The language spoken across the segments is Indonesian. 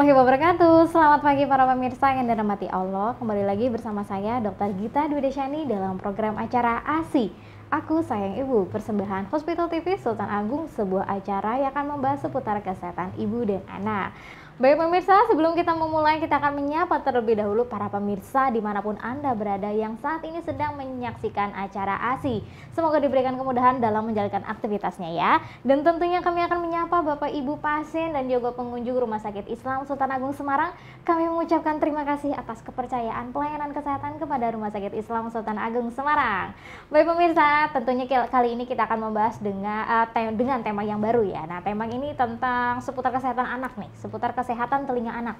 warahmatullahi wabarakatuh. Selamat pagi para pemirsa yang dirahmati Allah. Kembali lagi bersama saya Dr. Gita Dwi Desyani dalam program acara ASI. Aku Sayang Ibu, persembahan Hospital TV Sultan Agung, sebuah acara yang akan membahas seputar kesehatan ibu dan anak. Baik pemirsa, sebelum kita memulai, kita akan menyapa terlebih dahulu para pemirsa dimanapun Anda berada yang saat ini sedang menyaksikan acara ASI. Semoga diberikan kemudahan dalam menjalankan aktivitasnya ya. Dan tentunya kami akan menyapa Bapak Ibu pasien dan juga pengunjung Rumah Sakit Islam Sultan Agung Semarang. Kami mengucapkan terima kasih atas kepercayaan pelayanan kesehatan kepada Rumah Sakit Islam Sultan Agung Semarang. Baik pemirsa, tentunya kali ini kita akan membahas dengan tema yang baru ya. Nah, tema ini tentang seputar kesehatan anak nih, seputar kesehatan telinga anak.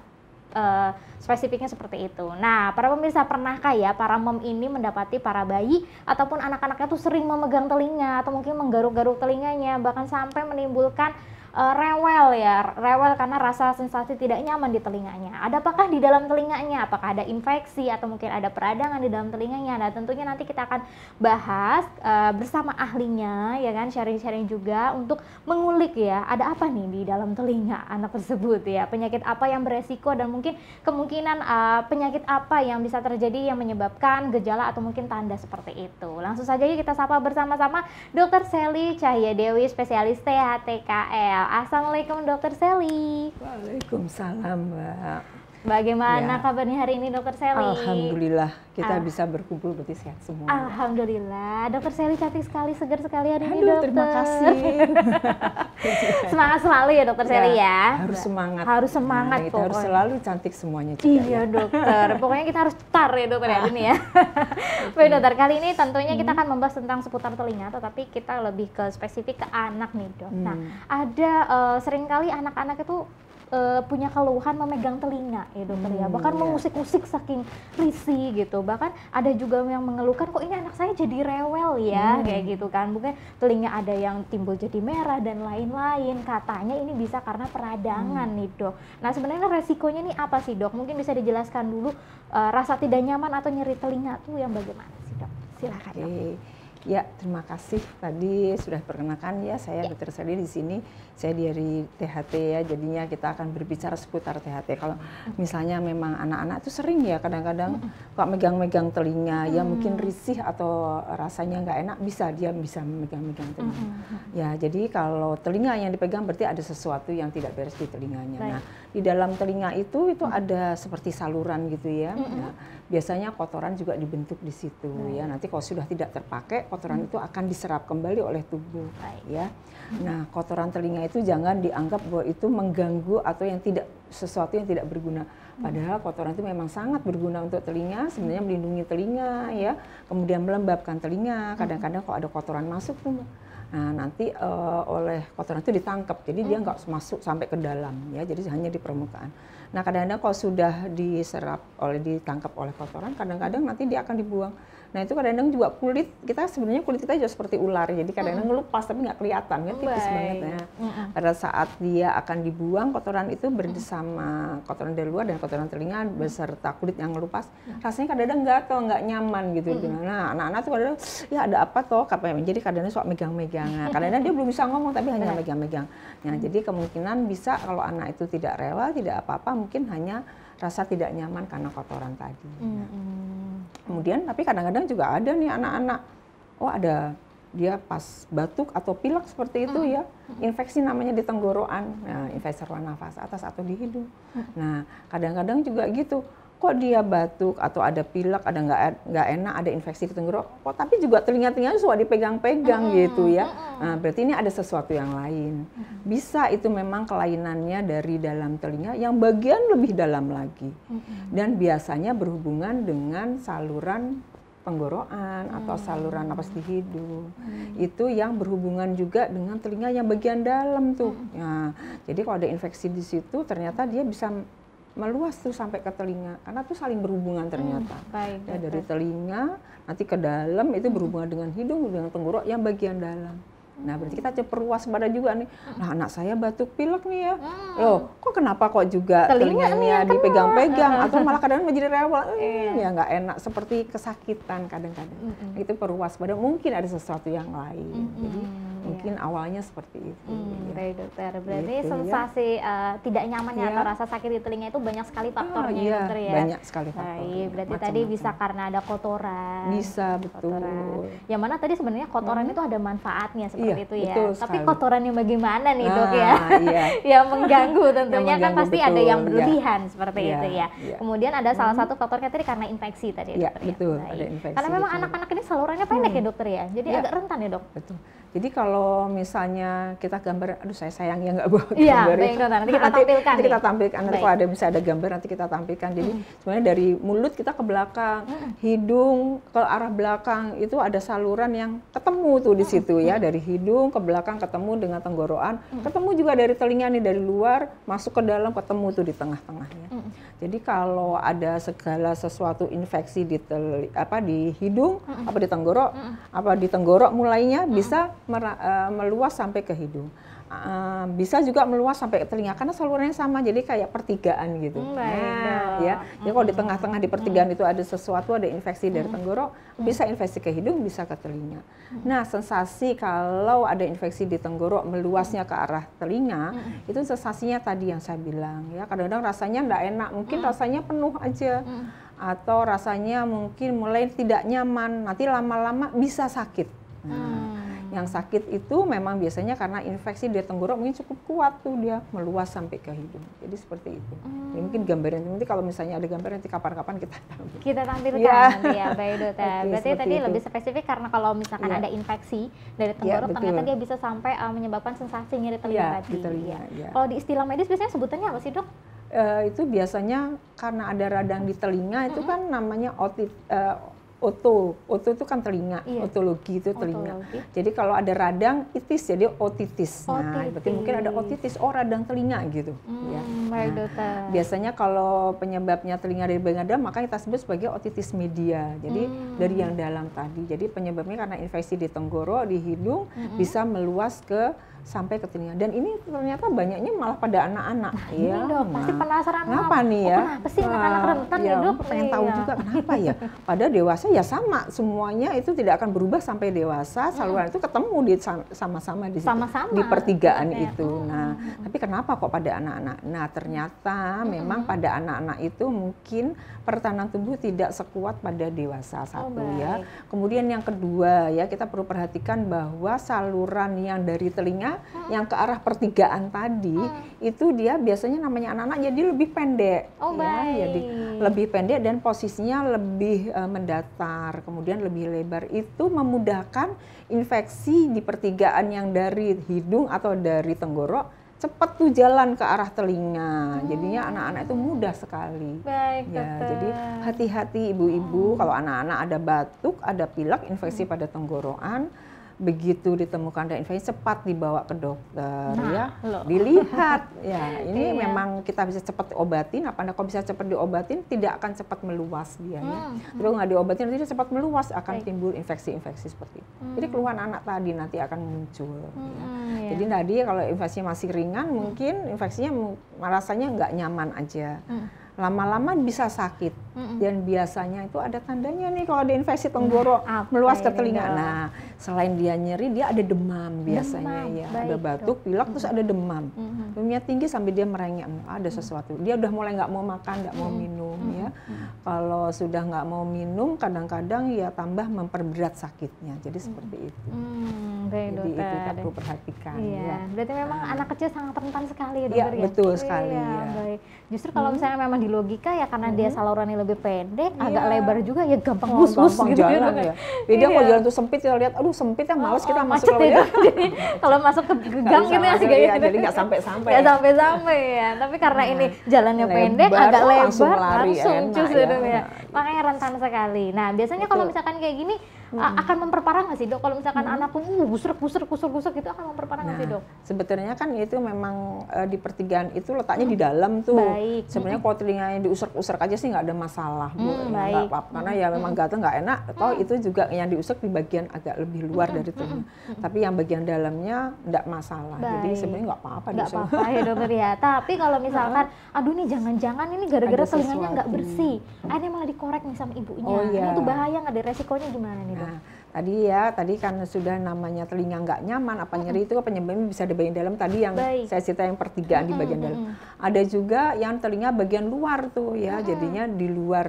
Spesifiknya seperti itu. Nah, para pemirsa, pernahkah ya para mom ini mendapati para bayi ataupun anak-anaknya tuh sering memegang telinga atau mungkin menggaruk-garuk telinganya, bahkan sampai menimbulkan rewel karena rasa sensasi tidak nyaman di telinganya. Apakah di dalam telinganya? Apakah ada infeksi atau mungkin ada peradangan di dalam telinganya? Nah, tentunya nanti kita akan bahas bersama ahlinya ya kan, sharing-sharing juga untuk mengulik ya, ada apa nih di dalam telinga anak tersebut ya, penyakit apa yang beresiko dan mungkin kemungkinan penyakit apa yang bisa terjadi yang menyebabkan gejala atau mungkin tanda seperti itu. Langsung saja yuk kita sapa bersama-sama Dr. Sally Cahya Dewi, spesialis THTKL. Assalamualaikum Dr. Sally. Waalaikumsalam Mbak. Bagaimana kabarnya hari ini Dr. Sally? Alhamdulillah kita bisa berkumpul berarti sehat semua. Alhamdulillah. Dr. Sally cantik sekali, segar sekali hari ini Aduh, dokter. terima kasih. Semangat selalu ya Dr. Sally ya. Harus semangat. Harus semangat kita harus selalu cantik semuanya juga. Iya dokter. Pokoknya kita harus tar ya dokter ya ini ya. Baik dokter, kali ini tentunya kita akan membahas tentang seputar telinga, tetapi kita lebih ke spesifik ke anak nih dok. Nah, ada seringkali anak-anak itu punya keluhan memegang telinga ya dokter ya, bahkan mengusik-usik saking risih gitu. Bahkan ada juga yang mengeluhkan, kok ini anak saya jadi rewel ya, kayak gitu kan. Mungkin telinga ada yang timbul jadi merah dan lain-lain. Katanya ini bisa karena peradangan nih dok. Nah, sebenarnya resikonya nih apa sih dok? Mungkin bisa dijelaskan dulu rasa tidak nyaman atau nyeri telinga tuh yang bagaimana sih dok? Silakan dok. Ya, terima kasih tadi sudah perkenalkan ya, saya Dr. Sally di sini. Saya dari THT ya, jadinya kita akan berbicara seputar THT. Kalau misalnya memang anak-anak itu sering ya kadang-kadang kok megang-megang telinga, ya mungkin risih atau rasanya nggak enak, dia bisa memegang-megang telinga. Ya, jadi kalau telinga yang dipegang berarti ada sesuatu yang tidak beres di telinganya. Nah, di dalam telinga itu ada seperti saluran gitu ya. Nah, biasanya kotoran juga dibentuk di situ ya. Nanti kalau sudah tidak terpakai, kotoran itu akan diserap kembali oleh tubuh ya. Nah, kotoran telinga itu jangan dianggap bahwa itu mengganggu atau sesuatu yang tidak berguna. Padahal kotoran itu memang sangat berguna untuk telinga, sebenarnya melindungi telinga ya. Kemudian melembabkan telinga. Kadang-kadang kalau ada kotoran masuk tuh, nah nanti oleh kotoran itu ditangkap, jadi dia nggak masuk sampai ke dalam ya, jadi hanya di permukaan. Nah, kadang-kadang kalau sudah ditangkap oleh kotoran, kadang-kadang nanti dia akan dibuang. Nah, itu kadang-kadang juga kulit kita juga seperti ular, jadi kadang-kadang ngelupas tapi nggak kelihatan, kan tipis banget ya. Pada saat dia akan dibuang, kotoran itu bersama kotoran dari luar dan kotoran telinga beserta kulit yang ngelupas, rasanya kadang-kadang gatal, nggak nyaman gitu. Nah, anak-anak tuh kadang-kadang ya ada apa toh, jadi kadang-kadang suka megang-megang. Nah, kadang-kadang dia belum bisa ngomong tapi hanya megang-megang. Nah, jadi kemungkinan bisa kalau anak itu tidak rewel, tidak apa-apa, mungkin hanya rasa tidak nyaman karena kotoran tadi. Kemudian tapi kadang-kadang juga ada nih anak-anak, dia pas batuk atau pilek seperti itu ya, infeksi namanya di tenggorokan, nah, infeksi saluran nafas atas atau di hidung. Nah, kadang-kadang juga gitu, kok dia batuk atau ada pilek, ada nggak enak, ada infeksi di tenggorokan, tapi juga telinga-telinganya suka dipegang-pegang gitu ya. Nah, berarti ini ada sesuatu yang lain. Bisa itu memang kelainannya dari dalam telinga yang bagian lebih dalam lagi. Dan biasanya berhubungan dengan saluran tenggorokan atau saluran napas di hidung. Itu yang berhubungan juga dengan telinga yang bagian dalam tuh. Nah, jadi kalau ada infeksi di situ ternyata dia bisa meluas tuh sampai ke telinga, karena tuh saling berhubungan ternyata. Ya, dari telinga nanti ke dalam itu berhubungan dengan hidung, dengan tenggorok yang bagian dalam. Nah, berarti kita perlu waspada juga nih. Nah, anak saya batuk pilek nih ya. Loh, kenapa kok juga telinganya dipegang-pegang atau malah kadang-kadang menjadi rewel. Ya nggak enak, seperti kesakitan kadang-kadang. Itu perlu waspada, mungkin ada sesuatu yang lain. Jadi Mungkin awalnya seperti itu. Baik dokter, berarti Gitu, sensasi tidak nyaman ya Iya. atau rasa sakit di telinga itu banyak sekali faktornya Iya, dokter ya. banyak sekali faktornya, Baik, berarti tadi macam-macam. bisa karena ada kotoran. Bisa, betul. Yang mana tadi sebenarnya kotoran itu ada manfaatnya seperti Iya, itu ya. betul Tapi sekali. kotoran yang bagaimana nih dok ya? Iya. Yang mengganggu tentunya kan mengganggu, pasti ada yang betul, berlebihan seperti Iya, itu ya. iya. Kemudian ada salah satu faktornya tadi karena infeksi tadi Iya, dokter ya. betul, Baik. ada infeksi Karena memang di sana. anak-anak ini salurannya pendek ya dokter ya. Jadi Iya. agak rentan ya dok. Betul. Jadi kalau misalnya kita gambar, aduh saya sayang ya nggak bawa Iya, gambar baik, itu. dokter. Nanti kita tampilkan Nanti nih. kita tampilkan. Nanti Baik. kalau ada bisa ada gambar nanti kita tampilkan. Jadi sebenarnya dari mulut kita ke belakang, hidung ke arah belakang itu ada saluran yang ketemu tuh di situ ya. Dari hidung ke belakang ketemu dengan tenggorokan, ketemu juga dari telinga nih dari luar masuk ke dalam ketemu tuh di tengah-tengahnya. Jadi kalau ada segala sesuatu infeksi di di hidung, apa di tenggorok mulainya bisa meluas sampai ke hidung. Bisa juga meluas sampai ke telinga karena salurannya sama, jadi kayak pertigaan gitu. Ya. Jadi kalau di tengah-tengah di pertigaan itu ada sesuatu, ada infeksi dari tenggorok, bisa infeksi ke hidung, bisa ke telinga. Nah, sensasi kalau ada infeksi di tenggorok meluasnya ke arah telinga, itu sensasinya tadi yang saya bilang ya. Kadang-kadang rasanya enggak enak, mungkin rasanya penuh aja. Atau rasanya mungkin mulai tidak nyaman, nanti lama-lama bisa sakit. Yang sakit itu memang biasanya karena infeksi di tenggorok mungkin cukup kuat tuh dia meluas sampai ke hidung. Jadi seperti itu. Ini mungkin gambarnya nanti kalau misalnya ada gambar nanti kapan-kapan kita tampilkan. Kita tampilkan Ya. nanti ya, baik dokter. Oke, Berarti seperti tadi itu. lebih spesifik karena kalau misalkan Iya. ada infeksi dari tenggorok betul. ternyata dia bisa sampai menyebabkan sensasi nyeri telinga Iya, tadi. di telinga, Iya. iya. Kalau di istilah medis biasanya sebutannya apa sih dok? Itu biasanya karena ada radang di telinga itu kan namanya oto itu kan telinga, Iya. otologi itu telinga. Otologi. Jadi kalau ada radang itis jadi otitis. Nah, berarti mungkin ada Otitis. otitis, radang telinga gitu. Ya. Baik Nah, dokter. biasanya kalau penyebabnya telinga dari bagian dalam maka kita sebut sebagai otitis media. Jadi dari yang dalam tadi. Jadi penyebabnya karena infeksi di tenggorok, di hidung bisa meluas sampai ke telinga. Dan ini ternyata banyaknya malah pada anak-anak. Ini dok, pasti penasaran Kenapa nih ya? kenapa sih anak-anak rentan ya, nih dok? pengen tahu juga kenapa ya. Padahal dewasa ya sama, semuanya itu tidak akan berubah sampai dewasa. Saluran itu ketemu di sama-sama di situ, Sama-sama. di pertigaan Oke. itu. Nah, tapi kenapa kok pada anak-anak? Nah, ternyata memang pada anak-anak itu mungkin pertahanan tubuh tidak sekuat pada dewasa satu ya. baik. Kemudian yang kedua ya kita perlu perhatikan bahwa saluran yang dari telinga yang ke arah pertigaan tadi itu dia biasanya namanya anak-anak jadi lebih pendek. Oh, ya, baik. jadi lebih pendek dan posisinya lebih mendatar, kemudian lebih lebar. Itu memudahkan infeksi di pertigaan yang dari hidung atau dari tenggorok cepat tuh jalan ke arah telinga. Jadinya anak-anak itu mudah sekali. Baik Ya, dokter. jadi hati-hati ibu-ibu kalau anak-anak ada batuk, ada pilek, infeksi pada tenggorokan, begitu ditemukan ada infeksi cepat dibawa ke dokter ya, loh. dilihat ya. Ini Iya. memang kita bisa cepat diobatin. Kalau bisa cepat diobatin tidak akan cepat meluas dia ya. Tapi kalau nggak diobatin nanti dia cepat meluas akan Baik. timbul infeksi-infeksi seperti itu. Jadi keluhan anak tadi nanti akan muncul. Ya. Iya. Jadi tadi kalau infeksinya masih ringan mungkin infeksinya rasanya nggak nyaman aja. Lama-lama bisa sakit dan biasanya itu ada tandanya nih kalau ada infeksi tenggorok apa meluas ke ini, telinga. Dok? Nah, selain dia nyeri dia ada demam biasanya Demam, ya, baik, ada batuk, pilek terus ada demam. Demamnya tinggi sampai dia merengek, ada sesuatu. Dia udah mulai nggak mau makan, nggak mau minum ya. Kalau sudah nggak mau minum kadang-kadang ya tambah memperberat sakitnya. Jadi seperti itu. Baik Jadi itu kita dokter. perlu perhatikan Iya, ya. berarti memang anak kecil sangat rentan sekali ya Iya, dokter ya? betul sekali, Iya, ya. baik. Justru kalau misalnya memang di logika ya karena dia salurannya lebih pendek, Iya. agak lebar juga ya gampang Oh, bus-bus gampang gitu jalan dok ya. Beda kalau Iya. jalan tuh sempit kita lihat, aduh sempit ya males kita masuk macet lewat ya, ya. Dok. Jadi kalau masuk ke gang gitu ya sih ya, kayak jadi nggak sampai-sampai. Nggak sampai-sampai ya. Tapi karena ini jalannya Lebar, pendek, agak lebar, langsung lari, langsung enak cus ya. gitu ya. Makanya rentan sekali. Nah, biasanya kalau misalkan kayak gini akan memperparah nggak sih dok? Kalau misalkan anak pun kusur gitu akan memperparah nggak sih dok? Sebetulnya kan itu memang di pertigaan itu letaknya di dalam tuh. Baik. Sebenarnya kalau telinganya diusek-usek aja sih nggak ada masalah, Bu. Ya, baik. nggak apa-apa. Karena ya memang gatel nggak enak. Atau itu juga yang diusek di bagian agak lebih luar dari telinga. Tapi yang bagian dalamnya nggak masalah. Jadi Baik. sebenarnya nggak apa-apa. Nggak diusek. apa-apa ya dokter ya. Tapi kalau misalkan, aduh nih jangan-jangan ini gara-gara Ada telinganya nggak sesuatu. bersih, akhirnya malah dikorek nih sama ibunya. Oh, iya. Ini tuh bahaya nggak? Ada resikonya gimana nih dok? Nah, tadi kan sudah namanya telinga nggak nyaman, apa nyeri itu penyebabnya bisa di bagian dalam tadi yang saya cerita yang pertigaan di bagian dalam. Ada juga yang telinga bagian luar tuh ya, jadinya di luar.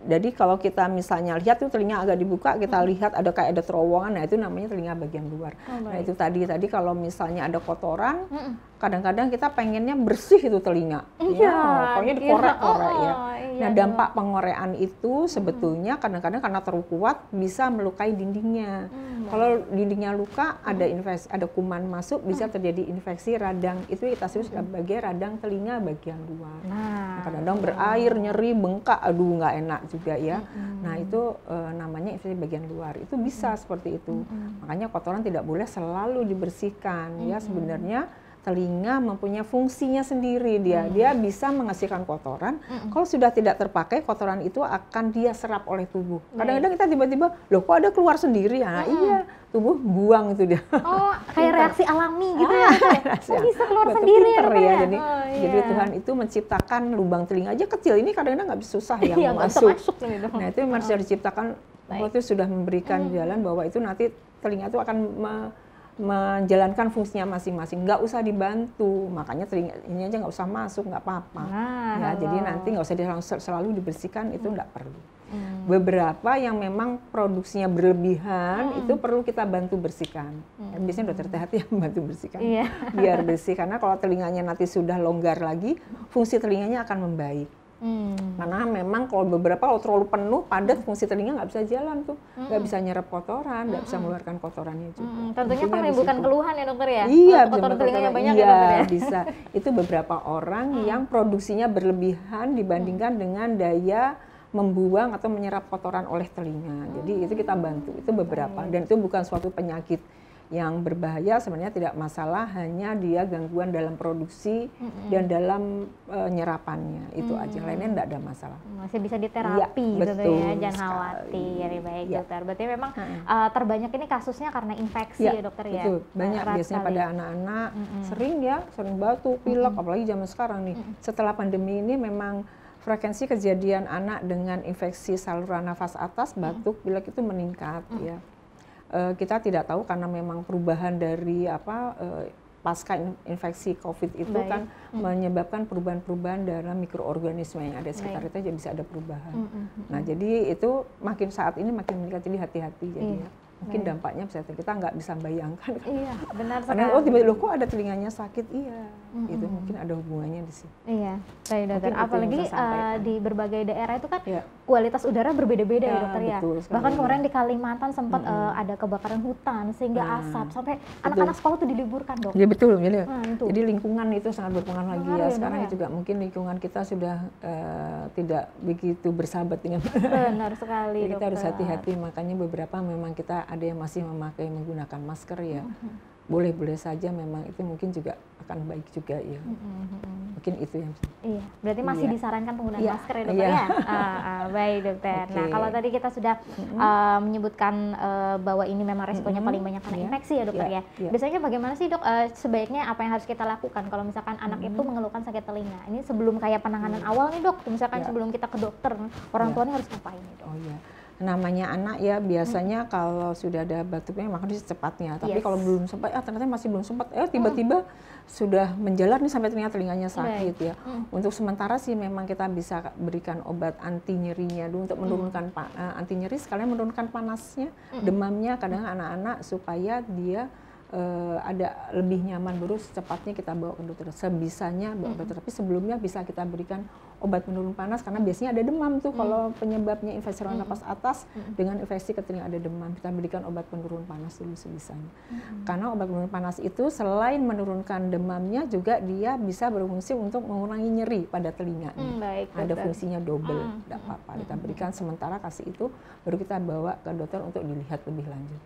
Jadi kalau kita misalnya lihat tuh telinga agak dibuka, kita lihat ada terowongan, nah itu namanya telinga bagian luar. Nah itu tadi kalau misalnya ada kotoran, kadang-kadang kita pengennya bersih itu telinga, pokoknya dikorek-korek ya. Nah dampak pengorekan itu sebetulnya kadang-kadang karena terlalu kuat bisa melukai dindingnya. Kalau dindingnya luka, ada infeksi, ada kuman masuk, bisa terjadi infeksi radang. Itu kita sebut sebagai radang telinga bagian luar. Nah, kadang-kadang berair, nyeri, bengkak, aduh nggak enak juga ya. Nah itu namanya infeksi bagian luar. Itu bisa seperti itu. Makanya kotoran tidak boleh selalu dibersihkan ya. Sebenarnya telinga mempunyai fungsinya sendiri dia bisa menghasilkan kotoran. Kalau sudah tidak terpakai, kotoran itu akan dia serap oleh tubuh. Kadang-kadang kita tiba-tiba, loh kok ada keluar sendiri ya? Nah, iya, tubuh buang itu dia. Oh, kayak reaksi alami gitu ya? Oh, bisa keluar sendiri ya? Jadi Tuhan itu menciptakan lubang telinga aja kecil. Ini kadang-kadang nggak bisa susah yang masuk. Nah itu harus diciptakan. Allah itu sudah memberikan jalan bahwa itu nanti telinga itu akan menjalankan fungsinya masing-masing, nggak usah dibantu, makanya telinga ini aja nggak usah masuk, nggak apa-apa. Jadi nanti nggak usah selalu dibersihkan, itu nggak perlu. Beberapa yang memang produksinya berlebihan itu perlu kita bantu bersihkan. Biasanya dokter THT yang bantu bersihkan, biar bersih. Karena kalau telinganya nanti sudah longgar lagi, fungsi telinganya akan membaik. Karena memang kalau kalau terlalu penuh, padat, fungsi telinga nggak bisa jalan tuh, nggak bisa nyerap kotoran, nggak bisa mengeluarkan kotorannya juga. Tentunya kan menimbulkan keluhan ya dokter ya? Iya, kotoran telinganya banyak ya dokter ya? Bisa. Itu beberapa orang yang produksinya berlebihan dibandingkan dengan daya membuang atau menyerap kotoran oleh telinga. Jadi itu kita bantu, itu beberapa. Dan itu bukan suatu penyakit yang berbahaya, sebenarnya tidak masalah, hanya dia gangguan dalam produksi dan dalam nyerapannya, itu aja, lainnya tidak ada masalah. Masih bisa diterapi gitu ya, jangan khawatir. Baik dokter, berarti memang terbanyak ini kasusnya karena infeksi ya dokter ya? Betul, banyak biasanya pada anak-anak, sering batuk, pilek, apalagi zaman sekarang nih, setelah pandemi ini memang frekuensi kejadian anak dengan infeksi saluran nafas atas, batuk, pilek itu meningkat ya. Kita tidak tahu karena memang perubahan dari pasca infeksi COVID itu kan menyebabkan perubahan-perubahan dalam mikroorganisme yang ada di sekitar kita, jadi bisa ada perubahan. Nah jadi itu makin saat ini makin meningkat, jadi hati-hati jadinya. Mungkin dampaknya kita nggak bisa bayangkan. Iya, benar sekali. Karena tiba-tiba kok ada telinganya sakit, itu mungkin ada hubungannya di sini. Iya, baik dokter. Apalagi di berbagai daerah itu kan kualitas udara berbeda-beda ya dokter ya. Bahkan kemarin di Kalimantan sempat ada kebakaran hutan sehingga asap sampai anak-anak sekolah tuh diliburkan dok. Iya betul, jadi lingkungan itu sangat berpengaruh lagi ya. Sekarang juga mungkin lingkungan kita sudah tidak begitu bersahabat dengan benar sekali. Kita harus hati-hati, makanya beberapa memang kita ada yang masih menggunakan masker ya. Boleh-boleh saja, memang itu mungkin juga akan baik juga ya. Mungkin itu yang berarti masih disarankan penggunaan masker ya dokter ya? Baik dokter. Nah kalau tadi kita sudah menyebutkan bahwa ini memang resikonya paling banyak karena infeksi ya dokter ya. Biasanya bagaimana sih dok, sebaiknya apa yang harus kita lakukan kalau misalkan anak itu mengeluhkan sakit telinga? Ini sebelum kayak penanganan awal nih dok, misalkan sebelum kita ke dokter, orang tuanya harus ngapain nih dok? Namanya anak ya, biasanya kalau sudah ada batuknya maka secepatnya. Tapi kalau belum sempat, ternyata masih belum sempat, tiba-tiba sudah menjalar nih sampai telinganya sakit ya. Untuk sementara sih memang kita bisa berikan obat anti nyerinya dulu untuk menurunkan anti nyeri, sekalian menurunkan panasnya, demamnya. Kadang anak-anak supaya dia ada lebih nyaman, baru secepatnya kita bawa ke dokter, sebisanya bawa ke dokter. Tapi sebelumnya bisa kita berikan obat penurun panas, karena biasanya ada demam tuh kalau penyebabnya infeksi saluran nafas atas dengan infeksi ke telinga ada demam, kita berikan obat penurun panas dulu sebisanya. Karena obat penurun panas itu selain menurunkan demamnya, juga dia bisa berfungsi untuk mengurangi nyeri pada telinganya. Ada fungsinya double, tidak apa-apa kita berikan sementara, kasih itu baru kita bawa ke dokter untuk dilihat lebih lanjut.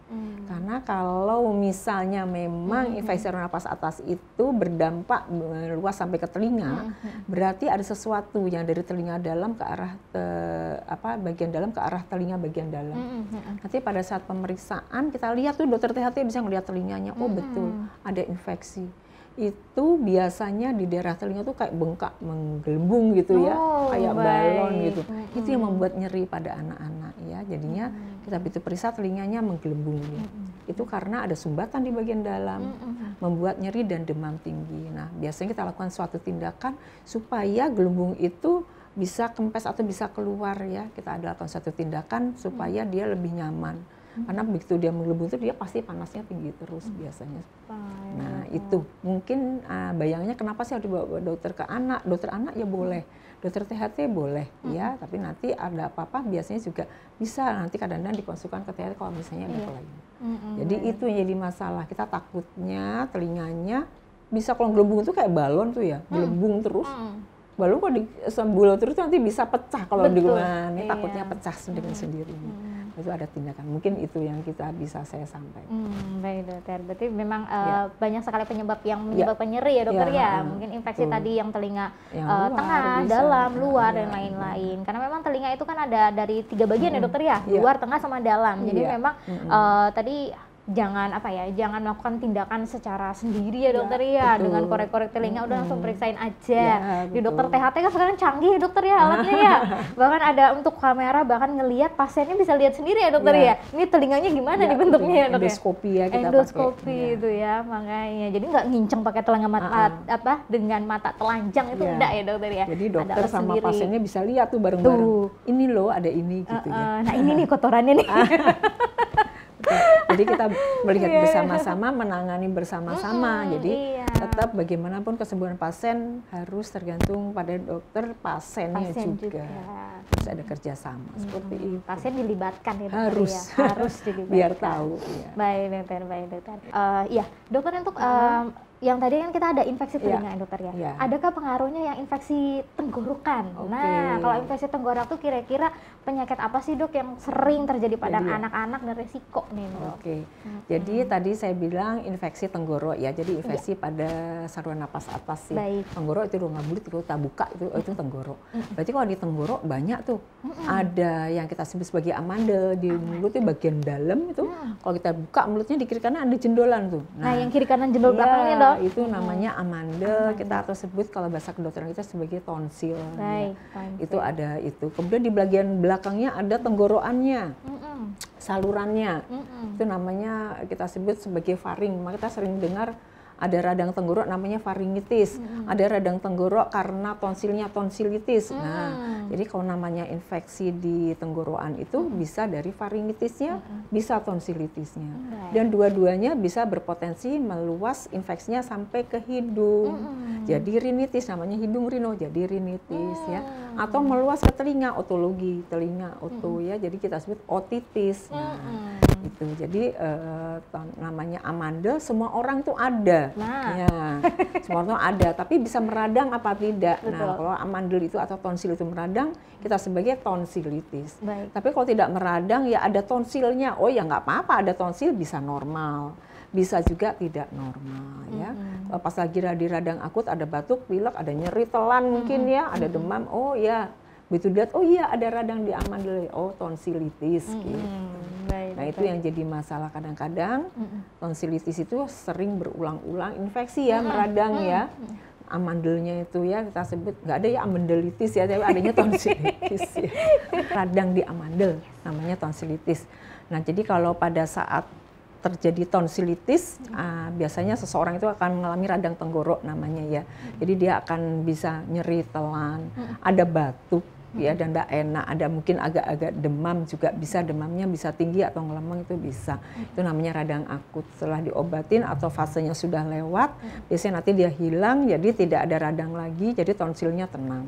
Karena kalau misalnya memang infeksi saluran nafas atas itu berdampak luas sampai ke telinga, berarti ada sesuatu yang dari telinga dalam ke arah bagian dalam ke arah telinga bagian dalam. Nanti pada saat pemeriksaan kita lihat tuh dokter THT bisa melihat telinganya, oh betul ada infeksi. itu biasanya di daerah telinga tuh kayak bengkak menggelembung gitu ya, kayak balon gitu. Itu yang membuat nyeri pada anak-anak ya. Jadinya kita begitu periksa telinganya menggelembung ya. Itu karena ada sumbatan di bagian dalam, membuat nyeri dan demam tinggi. Nah, biasanya kita lakukan suatu tindakan supaya gelembung itu bisa kempes atau bisa keluar ya. Kita ada lakukan suatu tindakan supaya dia lebih nyaman. Karena begitu dia menggelembung itu dia pasti panasnya tinggi terus biasanya. Nah itu mungkin bayangnya kenapa sih harus dibawa dokter ke anak? Dokter anak ya boleh, dokter THT boleh ya. Tapi nanti ada apa-apa biasanya juga bisa nanti kadang-kadang dikonsulkan ke THT kalau misalnya ada kelainan. Jadi itu yang jadi masalah. Kita takutnya telinganya bisa kalau gelembung itu kayak balon tuh ya, gelembung terus. Balon kalau disembul terus nanti bisa pecah kalau di rumah. Ini takutnya pecah dengan sendirinya. Itu ada tindakan, mungkin itu yang kita bisa saya sampaikan. Baik dokter, berarti memang banyak sekali penyebab yang menyebabkan nyeri ya dokter ya. Mungkin infeksi tadi yang telinga yang tengah, bisa, dalam, luar dan lain-lain. Karena memang telinga itu kan ada dari 3 bagian ya dokter ya, luar, tengah sama dalam. Jadi memang tadi jangan jangan melakukan tindakan secara sendiri ya dokter ya, dengan korek-korek telinga udah langsung periksain aja. Di dokter THT kan sekarang canggih ya dokter ya alatnya ya. Bahkan ada untuk kamera, bahkan ngelihat pasiennya bisa lihat sendiri ya dokter ya. Ini telinganya gimana nih bentuknya ya dokter? Endoskopi ya kita endoskopi itu ya, makanya. Jadi nggak nginceng pakai telinga mata dengan mata telanjang itu enggak ya dokter ya. Jadi dokter sama pasiennya bisa lihat tuh bareng-bareng. Ini loh ada ini gitu ya. Nah ini nih kotorannya nih. Jadi kita melihat bersama-sama, menangani bersama-sama. Jadi tetap bagaimanapun kesembuhan pasien harus tergantung pada dokter pasiennya juga. Harus ada kerjasama seperti itu. Pasien dilibatkan ya dokter harus. Ya. Harus dilibatkan. Biar tahu. Ya. Baik dokter. Iya dokter untuk yang tadi kan kita ada infeksi telinga dokter ya. Adakah pengaruhnya yang infeksi tenggorokan? Nah, kalau infeksi tenggorok tuh kira-kira penyakit apa sih dok yang sering terjadi pada anak-anak dan resiko nih dok? Jadi tadi saya bilang infeksi tenggorok ya. Jadi infeksi pada saluran napas atas sih. Tenggorok itu rongga mulut itu tak buka itu tenggorok. Berarti kalau di tenggorok banyak tuh. Ada yang kita sebut sebagai amandel di mulut itu bagian dalam itu. Kalau kita buka mulutnya di kiri kanan ada jendolan tuh. Nah yang kiri kanan jendol belakangnya dok? Itu namanya amandel, kita atau sebut kalau bahasa kedokteran kita sebagai tonsil. Itu ada itu. Kemudian di bagian belakangnya ada tenggorokannya, salurannya. Itu namanya kita sebut sebagai faring. Maka kita sering dengar ada radang tenggorok namanya faringitis, ada radang tenggorok karena tonsilnya tonsilitis. Nah, jadi kalau namanya infeksi di tenggorokan itu bisa dari faringitisnya, bisa tonsilitisnya. Dan dua-duanya bisa berpotensi meluas infeksinya sampai ke hidung. Jadi rinitis namanya hidung rino, jadi rinitis ya. Atau meluas ke telinga, otologi, telinga oto ya. Jadi kita sebut otitis. Nah, itu. Jadi namanya amandel semua orang itu ada. Ya, semua orang ada, tapi bisa meradang apa tidak. Nah, kalau amandel itu atau tonsil itu meradang, kita sebagai tonsilitis. Tapi kalau tidak meradang, ya ada tonsilnya. Oh ya nggak apa-apa, ada tonsil bisa normal. Bisa juga tidak normal ya. Pas lagi di radang akut ada batuk, pilek, ada nyeri telan mungkin ya, ada demam. Oh ya, begitu lihat, oh iya ada radang di amandel, oh tonsilitis gitu. Nah itu yang jadi masalah kadang-kadang tonsilitis itu sering berulang-ulang infeksi ya, meradang ya. Amandelnya itu ya kita sebut, nggak ada ya amandelitis ya, tapi adanya tonsilitis ya. Radang di amandel namanya tonsilitis. Nah jadi kalau pada saat terjadi tonsilitis, biasanya seseorang itu akan mengalami radang tenggorok namanya ya. Jadi dia akan bisa nyeri telan, ada batuk ya dan tidak enak, ada mungkin agak-agak demam juga bisa, demamnya bisa tinggi atau ngelemeng itu bisa. Itu namanya radang akut. Setelah diobatin atau fasenya sudah lewat, biasanya nanti dia hilang, jadi tidak ada radang lagi, jadi tonsilnya tenang.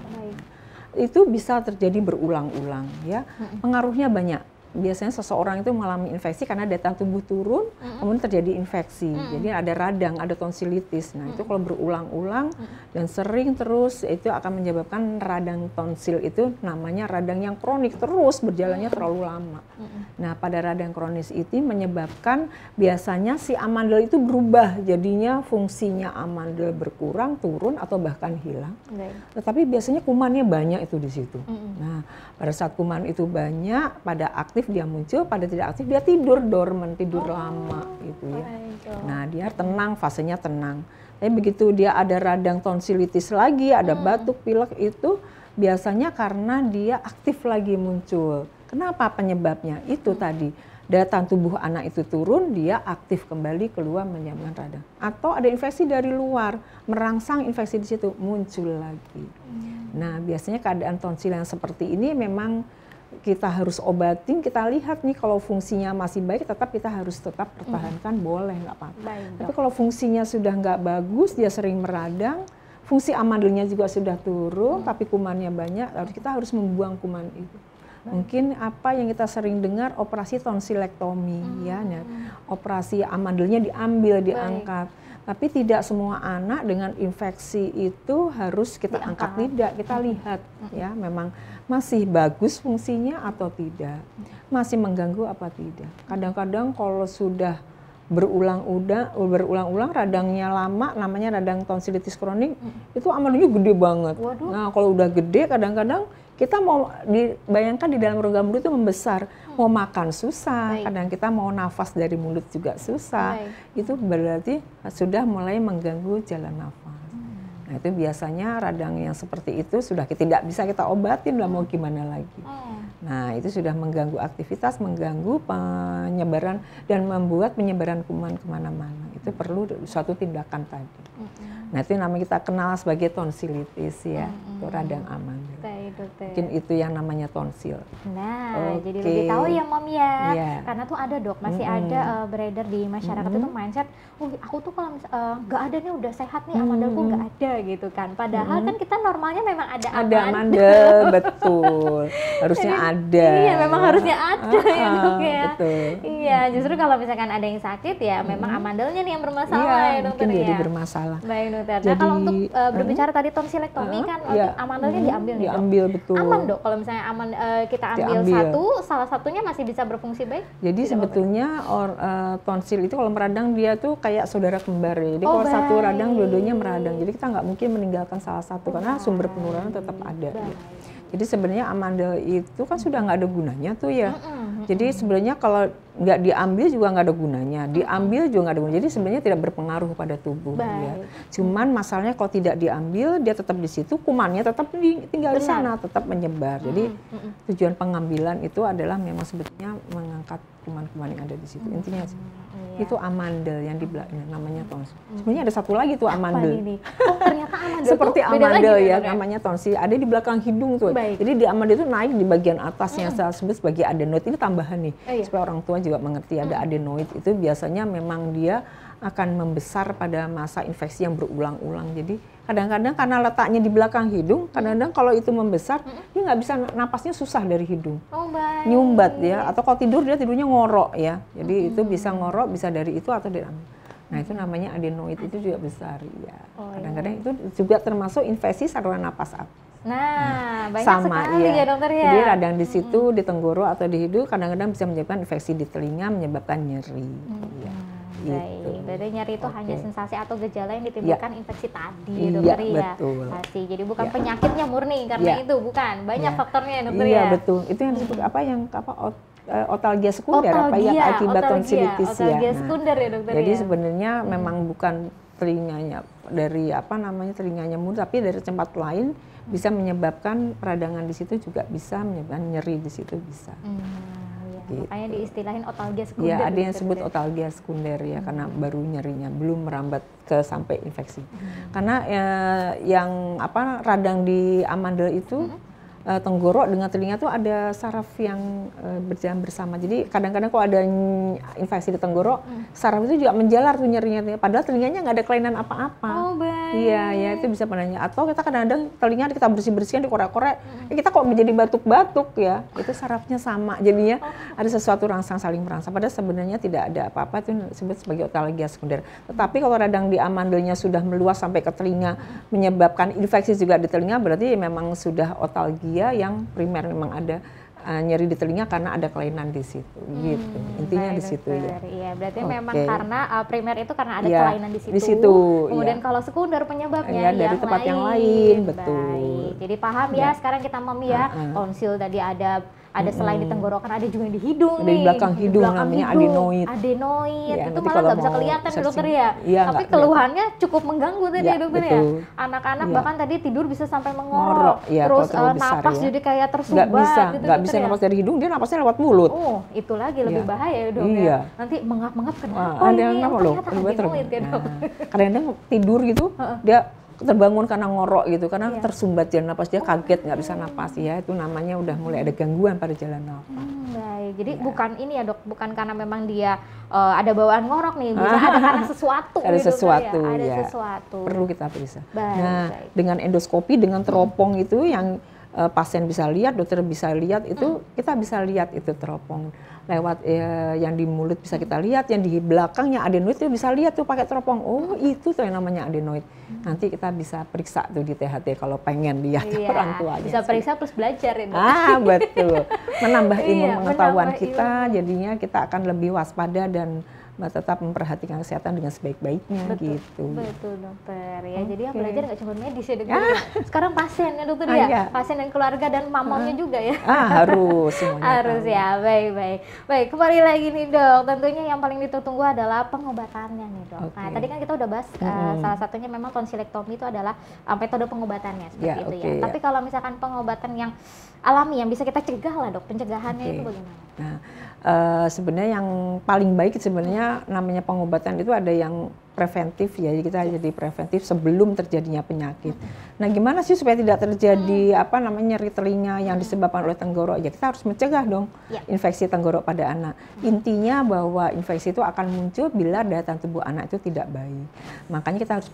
Itu bisa terjadi berulang-ulang ya. Pengaruhnya banyak. Biasanya seseorang itu mengalami infeksi karena daya tahan tubuh turun, kemudian terjadi infeksi. Jadi ada radang, ada tonsilitis. Nah, itu kalau berulang-ulang dan sering terus, itu akan menyebabkan radang tonsil itu namanya radang yang kronik, terus berjalannya terlalu lama. Nah, pada radang kronis itu menyebabkan biasanya si amandel itu berubah, jadinya fungsinya amandel berkurang, turun, atau bahkan hilang. Tetapi biasanya kumannya banyak itu di situ. Nah, pada saat kuman itu banyak, pada aktif aktif dia muncul, pada tidak aktif dia tidur dorman, tidur lama gitu ya. Nah dia tenang, fasenya tenang. Tapi begitu dia ada radang tonsilitis lagi, ada batuk, pilek, itu biasanya karena dia aktif lagi muncul. Kenapa penyebabnya? Itu tadi, daya tahan tubuh anak itu turun, dia aktif kembali keluar menyebabkan radang. Atau ada infeksi dari luar, merangsang infeksi di situ, muncul lagi. Nah biasanya keadaan tonsil yang seperti ini memang kita harus obatin, kita lihat nih kalau fungsinya masih baik, kita harus tetap pertahankan, boleh nggak apa-apa. Tapi kalau fungsinya sudah nggak bagus, dia sering meradang, fungsi amandelnya juga sudah turun, tapi kumannya banyak, kita harus membuang kuman itu. Mungkin apa yang kita sering dengar operasi tonsilektomi, ya, operasi amandelnya diambil, diangkat. Tapi tidak semua anak dengan infeksi itu harus kita angkat, tidak, kita lihat ya memang masih bagus fungsinya atau tidak, masih mengganggu apa tidak. Kadang-kadang kalau sudah berulang-ulang radangnya lama, namanya radang tonsilitis kronik, itu amandelnya gede banget. Waduh. Nah kalau udah gede kadang-kadang kita mau dibayangkan di dalam rongga mulut itu membesar, mau makan susah, kadang kita mau nafas dari mulut juga susah, itu berarti sudah mulai mengganggu jalan nafas. Nah itu biasanya radang yang seperti itu sudah tidak bisa kita obatin lah, mau gimana lagi. Nah itu sudah mengganggu aktivitas, mengganggu penyebaran dan membuat penyebaran kuman kemana-mana. Itu perlu suatu tindakan tadi. Nah itu namanya kita kenal sebagai tonsilitis ya, itu radang amandel. Mungkin itu yang namanya tonsil. Nah jadi lebih tahu ya Mom ya, karena tuh ada dok, masih ada beredar di masyarakat itu mindset, aku tuh kalau nggak ada nih udah sehat nih, amandelku nggak ada gitu kan. Padahal kan kita normalnya memang ada amandel, betul, harusnya ada. Iya memang harusnya ada ya dok ya. Betul. Iya justru kalau misalkan ada yang sakit ya memang amandelnya nih yang bermasalah ya dokter ya. Jadi bermasalah. Baik dokter. Nah kalau untuk berbicara tadi tonsilektomi kan amandelnya diambil nih dok. Diambil, betul. Aman dok kalau misalnya kita ambil satu, salah satunya masih bisa berfungsi baik? Jadi sebetulnya tonsil itu kalau meradang dia tuh kayak saudara kembar ya. Jadi kalau satu radang dua-duanya meradang. Jadi kita nggak mungkin meninggalkan salah satu karena sumber penularan tetap ada. Ya. Jadi sebenarnya amandel itu kan sudah nggak ada gunanya tuh ya. Jadi sebenarnya kalau nggak diambil juga nggak ada gunanya, diambil juga nggak ada gunanya. Jadi sebenarnya tidak berpengaruh pada tubuh. Ya. Cuman masalahnya kalau tidak diambil, dia tetap di situ, kumannya tetap tinggal di sana, tetap menyebar. Jadi tujuan pengambilan itu adalah memang sebetulnya mengangkat kuman-kuman yang ada di situ. Intinya sih. Itu amandel yang di belakang namanya tonsil. Sebenarnya ada satu lagi tuh amandel. Oh ternyata amandel seperti amandel ya namanya tonsil. Ada di belakang hidung tuh. Jadi di amandel itu naik di bagian atas yang saya sebut sebagai adenoid. Ini tambahan nih supaya orang tua juga mengerti. Ada adenoid itu biasanya memang dia akan membesar pada masa infeksi yang berulang-ulang. Jadi kadang-kadang karena letaknya di belakang hidung, kadang-kadang kalau itu membesar, dia nggak bisa napasnya susah dari hidung, nyumbat ya. Atau kalau tidur dia tidurnya ngorok ya. Jadi itu bisa ngorok, bisa dari itu atau dari ambil. Nah itu namanya adenoid, itu juga besar ya. Kadang-kadang itu juga termasuk infeksi saluran napas atas. Nah, banyak sama, sekali ya dokter ya. Jadi radang di situ, di tenggorok atau di hidung kadang-kadang bisa menyebabkan infeksi di telinga, menyebabkan nyeri. Baik, berarti nyeri itu hanya sensasi atau gejala yang ditimbulkan infeksi tadi dokter ya. Betul. Jadi bukan penyakitnya murni karena itu, bukan. Banyak faktornya dokter ya. Iya betul, itu yang disebut otalgia sekunder, akibat tonsilitis ya. Otalgia sekunder ya dokter. Jadi sebenarnya memang bukan telinganya dari telinganya murni, tapi dari tempat lain bisa menyebabkan peradangan di situ, juga bisa menyebabkan nyeri di situ bisa. Gitu. Makanya diistilahin otalgia sekunder. Ya, ada yang disebut otalgia sekunder ya, karena baru nyerinya, belum merambat ke sampai infeksi. Karena yang radang di amandel itu tenggorok dengan telinga tuh ada saraf yang berjalan bersama. Jadi kadang-kadang kalau ada infeksi di tenggorok, saraf itu juga menjalar tuh nyerinya. Padahal telinganya nggak ada kelainan apa-apa. Oh baik. Iya, ya itu bisa penanya. Atau kita kadang-kadang telinga kita bersih-bersihkan, dikorek-korek, kita kok menjadi batuk-batuk ya. Itu sarafnya sama. Jadinya ada sesuatu rangsang saling merangsang. Padahal sebenarnya tidak ada apa-apa, itu disebut sebagai otalgia sekunder. Tetapi kalau radang di amandelnya sudah meluas sampai ke telinga, menyebabkan infeksi juga di telinga, berarti memang sudah otalgia yang primer, memang ada nyeri di telinga karena ada kelainan di situ, gitu. Intinya di situ ya. Iya, berarti memang karena primer itu karena ada kelainan di situ. Di situ. Kemudian kalau sekunder penyebabnya dari tempat yang lain, betul. Baik. Jadi paham ya sekarang kita Mom ya, tonsil tadi ada ada selain di tenggorokan, ada juga yang di hidung di nih. belakang hidung namanya adenoid. Adenoid Ya, itu nanti malah kalau nggak bisa mau kelihatan ya dokter searching, ya. iya, Tapi nggak keluhannya cukup mengganggu tadi Ya, dokter ya. betul. Anak-anak Iya. bahkan tadi tidur bisa sampai Ngorok, mengorok. ya, Terus kalau terlalu besar napas ya. jadi kayak Nggak tersumbat bisa, gitu nggak dokter bisa ya. napas dari hidung, dia napasnya lewat mulut. Oh, itu lagi lebih Iya. bahaya ya dok Iya. ya. Nanti mengap-mengap kenapa Wah, ada ini? yang nama loh, Ternyata adenoid ya dok. kadang-kadang tidur gitu, dia terbangun karena ngorok gitu, karena Iya. tersumbat jalan napas, dia kaget nggak bisa napas ya, itu namanya udah mulai ada gangguan pada jalan napas. Baik, jadi Ya. bukan ini ya dok, bukan karena memang dia ada bawaan ngorok nih, bisa ada karena sesuatu Ada gitu sesuatu, kan ya. Ada ya. sesuatu. Perlu kita periksa. Baik, Nah, baik. dengan endoskopi, dengan teropong itu yang pasien bisa lihat, dokter bisa lihat, itu kita bisa lihat itu teropong lewat yang di mulut bisa kita lihat, yang di belakangnya adenoid itu bisa lihat tuh pakai teropong. Oh, itu tuh yang namanya adenoid. Nanti kita bisa periksa tuh di THT kalau pengen lihat Iya, orang tuanya. bisa periksa plus belajar ya dok. Betul. Menambah ilmu Iya, pengetahuan menambah kita, ilmu. jadinya kita akan lebih waspada dan tetap memperhatikan kesehatan dengan sebaik-baiknya Betul, gitu. betul dokter ya. Jadi yang Oke. belajar nggak cuma medis ya dokter. Ya. Sekarang pasien ya dokter ya. Iya. Pasien dan keluarga dan mamamnya juga ya. Harus semuanya. Harus tahu. ya, baik. Baik, kembali lagi nih dok. Tentunya yang paling ditunggu adalah pengobatannya nih dok. Oke. Nah, tadi kan kita udah bahas salah satunya memang tonsilektomi itu adalah metode pengobatannya seperti Ya, itu oke, ya. ya. Tapi kalau misalkan pengobatan yang alami yang bisa kita cegah lah dok, pencegahannya Oke. itu bagaimana? Nah, sebenarnya yang paling baik sebenarnya namanya pengobatan itu ada yang preventif ya, jadi kita jadi preventif sebelum terjadinya penyakit. Nah, gimana sih supaya tidak terjadi nyeri telinga yang disebabkan oleh tenggorok? Ya kita harus mencegah dong Ya. infeksi tenggorok pada anak. Intinya bahwa infeksi itu akan muncul bila daya tahan tubuh anak itu tidak baik. Makanya kita harus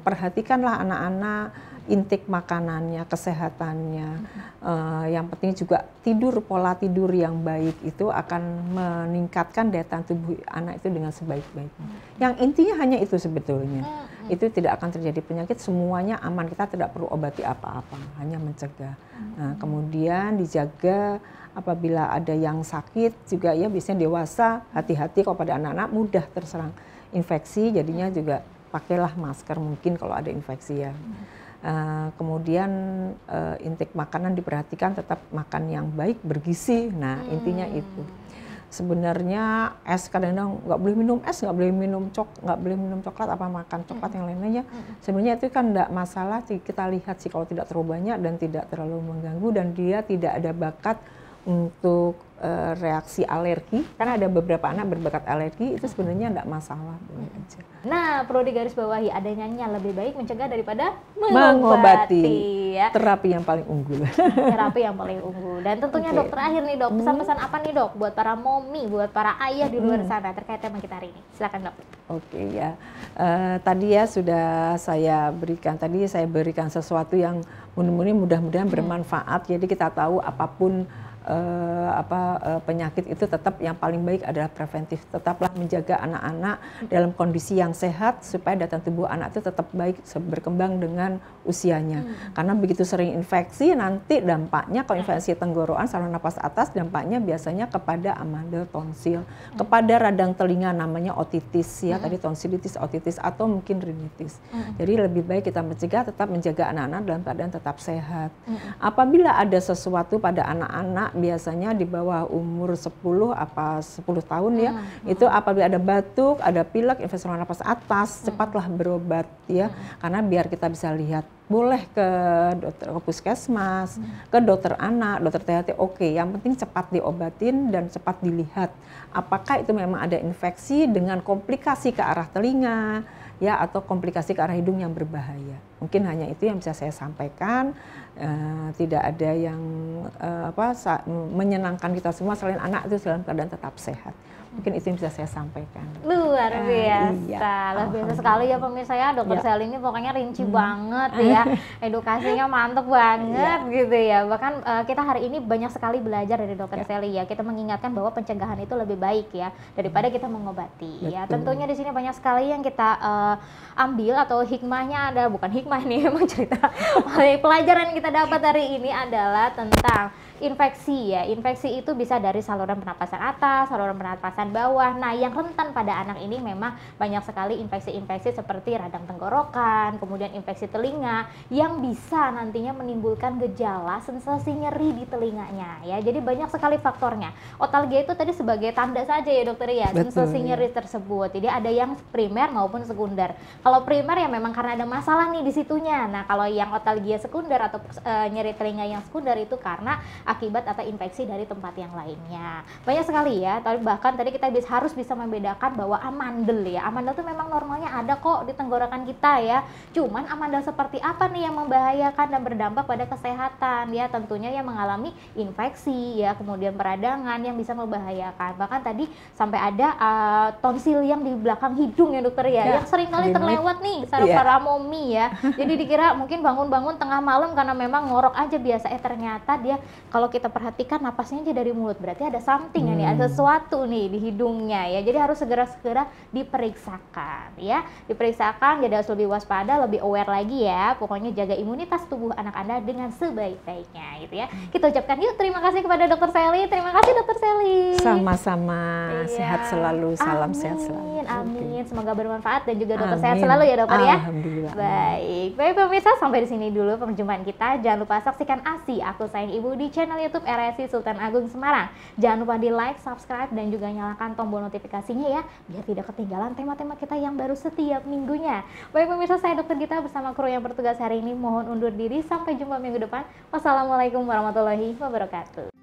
perhatikanlah anak-anak, intake makanannya, kesehatannya. Yang penting juga pola tidur yang baik itu akan meningkatkan daya tahan tubuh anak itu dengan sebaik-baiknya. Yang intinya hanya itu sebetulnya. Itu tidak akan terjadi penyakit, semuanya aman, kita tidak perlu obati apa-apa, hanya mencegah. Nah, kemudian dijaga apabila ada yang sakit juga ya, biasanya dewasa, hati-hati kalau pada anak-anak mudah terserang infeksi, jadinya juga pakailah masker mungkin kalau ada infeksi ya. Kemudian intake makanan diperhatikan, tetap makan yang baik, bergizi. Nah, intinya itu. Sebenarnya es kadang-kadang nggak boleh minum es, nggak boleh minum coklat, apa makan coklat yang lain-lainnya. Sebenarnya itu kan nggak masalah sih, kita lihat sih kalau tidak terlalu banyak dan tidak terlalu mengganggu dan dia tidak ada bakat untuk reaksi alergi, karena ada beberapa anak berbakat alergi, itu sebenarnya nggak masalah, boleh aja. Nah, perlu digarisbawahi adanya lebih baik mencegah daripada Mengobati. ya. Terapi yang paling unggul. Terapi yang paling unggul. Dan tentunya Oke. dok, terakhir nih dok, pesan-pesan apa nih dok buat para mommy, buat para ayah di luar sana terkait tema kita hari ini? Silakan dok. Oke ya, tadi ya sudah saya berikan sesuatu yang mudah-mudahan bermanfaat. Jadi kita tahu apapun penyakit itu tetap yang paling baik adalah preventif. Tetaplah menjaga anak-anak dalam kondisi yang sehat supaya daya tahan tubuh anak itu tetap baik berkembang dengan usianya. Karena begitu sering infeksi nanti dampaknya kalau infeksi tenggorokan saluran napas atas dampaknya biasanya kepada amandel, tonsil, kepada radang telinga namanya otitis ya, tadi tonsilitis, otitis atau mungkin rinitis. Jadi lebih baik kita mencegah, tetap menjaga anak-anak dalam keadaan tetap sehat. Apabila ada sesuatu pada anak-anak biasanya di bawah umur 10 tahun ya, itu apabila ada batuk, ada pilek, infeksi saluran napas atas, cepatlah berobat ya, karena biar kita bisa lihat. Boleh ke dokter puskesmas, ke dokter anak, dokter THT, oke. Yang penting cepat diobatin dan cepat dilihat apakah itu memang ada infeksi dengan komplikasi ke arah telinga ya, atau komplikasi ke arah hidung yang berbahaya. Mungkin hanya itu yang bisa saya sampaikan. Tidak ada yang menyenangkan kita semua selain anak itu dalam keadaan tetap sehat. Mungkin itu yang bisa saya sampaikan. Luar biasa, Iya. luar biasa sekali ya pemirsa ya. Dokter Ya. Sally ini pokoknya rinci banget ya, edukasinya mantep banget gitu ya. Bahkan kita hari ini banyak sekali belajar dari Dokter Sally ya. Kita mengingatkan bahwa pencegahan itu lebih baik ya daripada kita mengobati. Ya, tentunya di sini banyak sekali yang kita ambil atau hikmahnya ada, bukan hikmah nih, emang cerita. Pelajaran yang kita dapat hari ini adalah tentang infeksi ya. Infeksi itu bisa dari saluran pernapasan atas, saluran pernapasan bawah. Nah, yang rentan pada anak ini memang banyak sekali infeksi-infeksi seperti radang tenggorokan, kemudian infeksi telinga yang bisa nantinya menimbulkan gejala sensasi nyeri di telinganya ya. Jadi banyak sekali faktornya. Otalgia itu tadi sebagai tanda saja ya dokter ya, sensasi nyeri tersebut. Jadi ada yang primer maupun sekunder. Kalau primer ya memang karena ada masalah nih di situnya. Nah, kalau yang otalgia sekunder atau nyeri telinga yang sekunder itu karena akibat atau infeksi dari tempat yang lainnya. Banyak sekali ya, tapi bahkan tadi kita harus bisa membedakan bahwa amandel ya. Amandel itu memang normalnya ada kok di tenggorokan kita ya. Cuman amandel seperti apa nih yang membahayakan dan berdampak pada kesehatan ya? Tentunya yang mengalami infeksi ya, kemudian peradangan yang bisa membahayakan. Bahkan tadi sampai ada tonsil yang di belakang hidung ya dokter ya, yang sering kali terlewat nih paramomi ya. Jadi dikira mungkin bangun-bangun tengah malam karena memang ngorok aja biasa, ternyata dia kalau kita perhatikan napasnya aja dari mulut, berarti ada something nih, ada sesuatu nih di hidungnya ya. Jadi harus segera diperiksakan ya, diperiksakan, jadi harus lebih waspada, lebih aware lagi ya. Pokoknya jaga imunitas tubuh anak Anda dengan sebaik-baiknya gitu ya. Kita ucapkan yuk terima kasih kepada Dokter Sally. Terima kasih Dokter Sally. Sama-sama, sehat selalu, salam sehat selalu. Amin, semoga bermanfaat dan juga dokter sehat selalu ya dokter ya. Alhamdulillah. Baik pemirsa, sampai di sini dulu perjumpaan kita. Jangan lupa saksikan ASI Aku Sayang Ibu di channel YouTube RSI Sultan Agung Semarang. Jangan lupa di like, subscribe dan juga nyalakan tombol notifikasinya ya, biar tidak ketinggalan tema-tema kita yang baru setiap minggunya. Baik pemirsa, saya Dokter Gita bersama kru yang bertugas hari ini mohon undur diri, sampai jumpa minggu depan. Wassalamualaikum warahmatullahi wabarakatuh.